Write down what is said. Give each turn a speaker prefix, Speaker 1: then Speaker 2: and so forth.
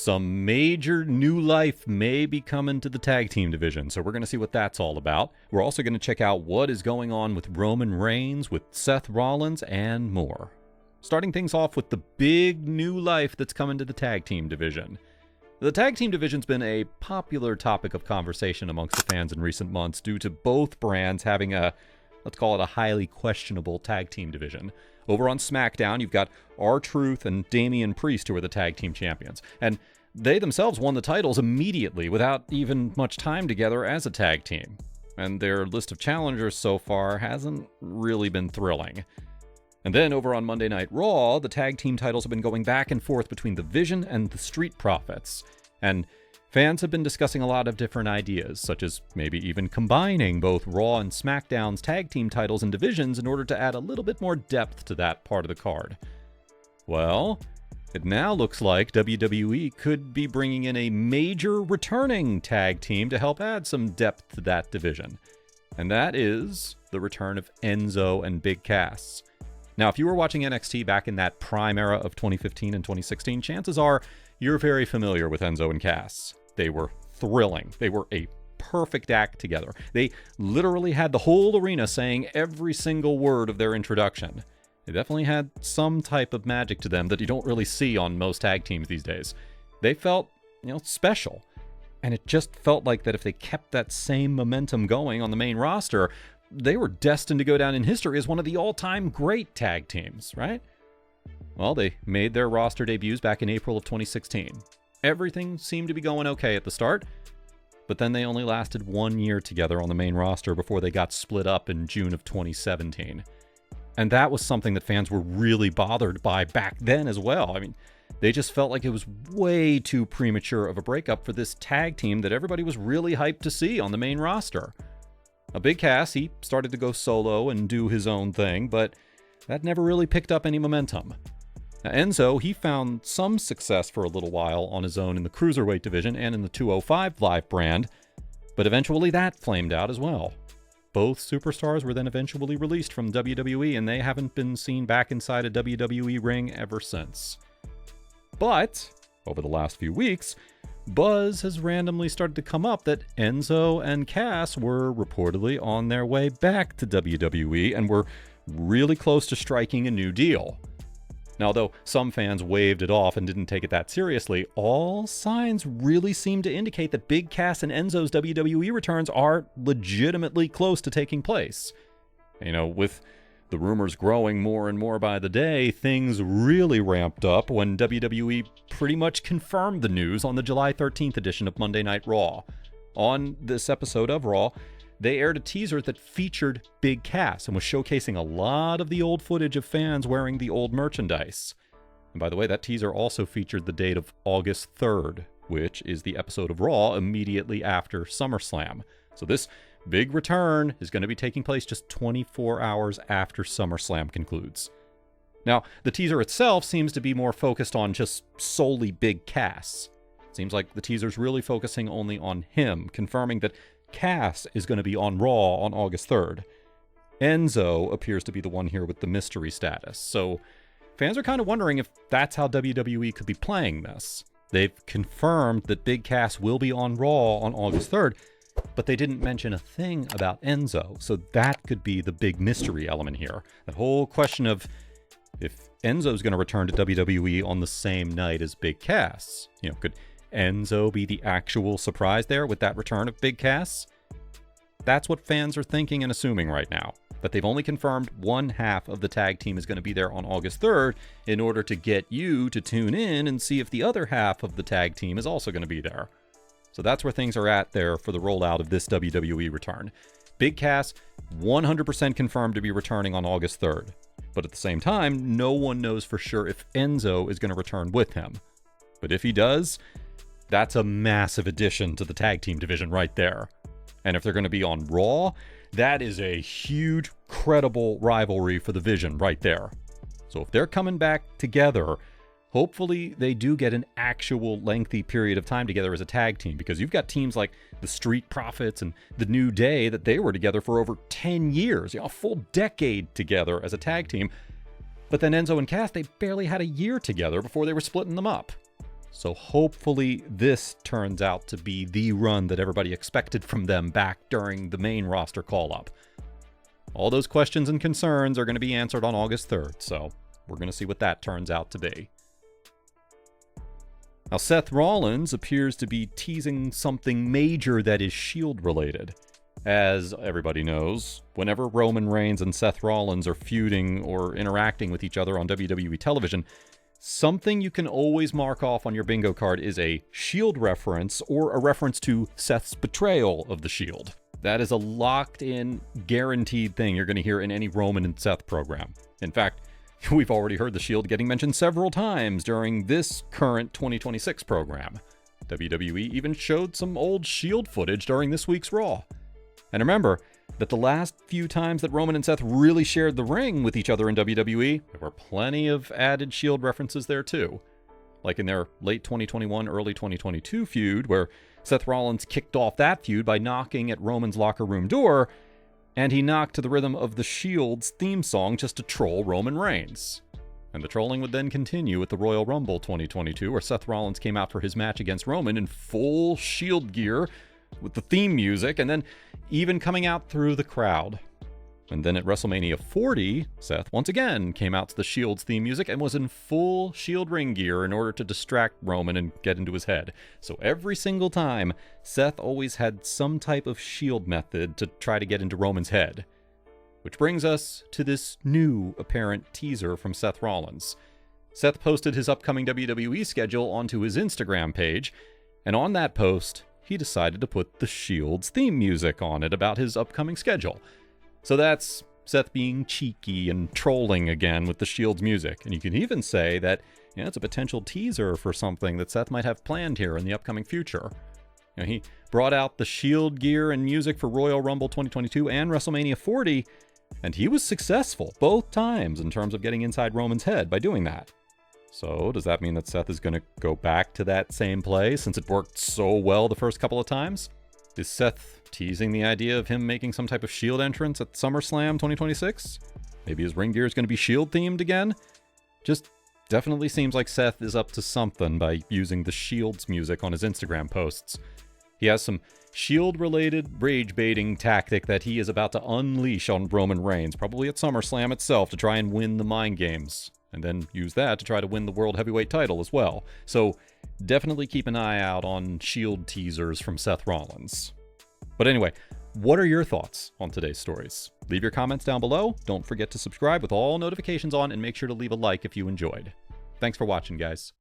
Speaker 1: some major new life may be coming to the tag team division, so we're going to see what that's all about. We're also going to check out what is going on with Roman Reigns, with Seth Rollins, and more. Starting things off with the big new life that's coming to the tag team division. The tag team division's been a popular topic of conversation amongst the fans in recent months due to both brands having a, let's call it a highly questionable tag team division. Over on Smackdown, you've got R-Truth and Damian Priest, who are the tag team champions. And they themselves won the titles immediately without even much time together as a tag team. And their list of challengers so far hasn't really been thrilling. And then over on Monday Night Raw, the tag team titles have been going back and forth between the Vision and the Street Profits. And fans have been discussing a lot of different ideas, such as maybe even combining both Raw and SmackDown's tag team titles and divisions in order to add a little bit more depth to that part of the card. Well, it now looks like WWE could be bringing in a major returning tag team to help add some depth to that division. And that is the return of Enzo and Big Cass. Now, if you were watching NXT back in that prime era of 2015 and 2016, chances are you're very familiar with Enzo and Cass. They were thrilling. They were a perfect act together. They literally had the whole arena saying every single word of their introduction. They definitely had some type of magic to them that you don't really see on most tag teams these days. They felt, special. And it just felt like that if they kept that same momentum going on the main roster, they were destined to go down in history as one of the all-time great tag teams, right? Well, they made their roster debuts back in April of 2016. Everything seemed to be going okay at the start, but then they only lasted 1 year together on the main roster before they got split up in June of 2017. And that was something that fans were really bothered by back then as well. I mean, they just felt like it was way too premature of a breakup for this tag team that everybody was really hyped to see on the main roster. A Big Cass, he started to go solo and do his own thing, but that never really picked up any momentum. Now, Enzo, he found some success for a little while on his own in the Cruiserweight division and in the 205 Live brand, but eventually that flamed out as well. Both superstars were then eventually released from WWE, and they haven't been seen back inside a WWE ring ever since. But, over the last few weeks, buzz has randomly started to come up that Enzo and Cass were reportedly on their way back to WWE and were really close to striking a new deal. Now, though some fans waved it off and didn't take it that seriously, all signs really seem to indicate that Big Cass and Enzo's WWE returns are legitimately close to taking place. With the rumors growing more and more by the day, things really ramped up when WWE pretty much confirmed the news on the July 13th edition of Monday Night Raw. On this episode of Raw, they aired a teaser that featured Big Cass and was showcasing a lot of the old footage of fans wearing the old merchandise. And by the way, that teaser also featured the date of August 3rd, which is the episode of Raw immediately after SummerSlam. So this big return is going to be taking place just 24 hours after SummerSlam concludes. Now, the teaser itself seems to be more focused on just solely Big Cass. It seems like the teaser's really focusing only on him, confirming that Cass is going to be on Raw on August 3rd. Enzo appears to be the one here with the mystery status, so fans are kind of wondering if that's how WWE could be playing this. They've confirmed that Big Cass will be on Raw on August 3rd, but they didn't mention a thing about Enzo, so that could be the big mystery element here. That whole question of if Enzo's going to return to WWE on the same night as Big Cass. Could Enzo be the actual surprise there with that return of Big Cass? That's what fans are thinking and assuming right now. But they've only confirmed one half of the tag team is going to be there on August 3rd in order to get you to tune in and see if the other half of the tag team is also going to be there. So that's where things are at there for the rollout of this WWE return. Big Cass, 100% confirmed to be returning on August 3rd. But at the same time, no one knows for sure if Enzo is going to return with him. But if he does, that's a massive addition to the tag team division right there. And if they're going to be on Raw, that is a huge, credible rivalry for the Vision right there. So if they're coming back together, hopefully they do get an actual lengthy period of time together as a tag team, because you've got teams like the Street Profits and the New Day that they were together for over 10 years, a full decade together as a tag team. But then Enzo and Cass, they barely had a year together before they were splitting them up. So hopefully this turns out to be the run that everybody expected from them back during the main roster call-up. All those questions and concerns are going to be answered on August 3rd, so we're going to see what that turns out to be. Now, Seth Rollins appears to be teasing something major that is Shield related. As everybody knows, whenever Roman Reigns and Seth Rollins are feuding or interacting with each other on WWE television, something you can always mark off on your bingo card is a Shield reference or a reference to Seth's betrayal of the Shield. That is a locked-in, guaranteed thing you're going to hear in any Roman and Seth program. In fact, we've already heard the Shield getting mentioned several times during this current 2026 program. WWE even showed some old Shield footage during this week's Raw. And remember that the last few times that Roman and Seth really shared the ring with each other in WWE, there were plenty of added Shield references there too. Like in their late 2021, early 2022 feud, where Seth Rollins kicked off that feud by knocking at Roman's locker room door, and he knocked to the rhythm of the Shield's theme song just to troll Roman Reigns. And the trolling would then continue with the Royal Rumble 2022, where Seth Rollins came out for his match against Roman in full Shield gear with the theme music, and then even coming out through the crowd. And then at WrestleMania 40, Seth once again came out to the Shield's theme music and was in full Shield ring gear in order to distract Roman and get into his head. So every single time, Seth always had some type of Shield method to try to get into Roman's head. Which brings us to this new apparent teaser from Seth Rollins. Seth posted his upcoming WWE schedule onto his Instagram page, and on that post, he decided to put the Shield's theme music on it about his upcoming schedule. So that's Seth being cheeky and trolling again with the Shield's music. And you can even say that it's a potential teaser for something that Seth might have planned here in the upcoming future. He brought out the Shield gear and music for Royal Rumble 2022 and WrestleMania 40, and he was successful both times in terms of getting inside Roman's head by doing that. So does that mean that Seth is going to go back to that same play since it worked so well the first couple of times? Is Seth teasing the idea of him making some type of Shield entrance at Summerslam 2026? Maybe his ring gear is going to be Shield themed again? Just definitely seems like Seth is up to something by using the Shield's music on his Instagram posts. He has some Shield-related rage-baiting tactic that he is about to unleash on Roman Reigns, probably at SummerSlam itself, to try and win the mind games, and then use that to try to win the World Heavyweight title as well. So definitely keep an eye out on Shield teasers from Seth Rollins. But anyway, what are your thoughts on today's stories? Leave your comments down below. Don't forget to subscribe with all notifications on, and make sure to leave a like if you enjoyed. Thanks for watching, guys.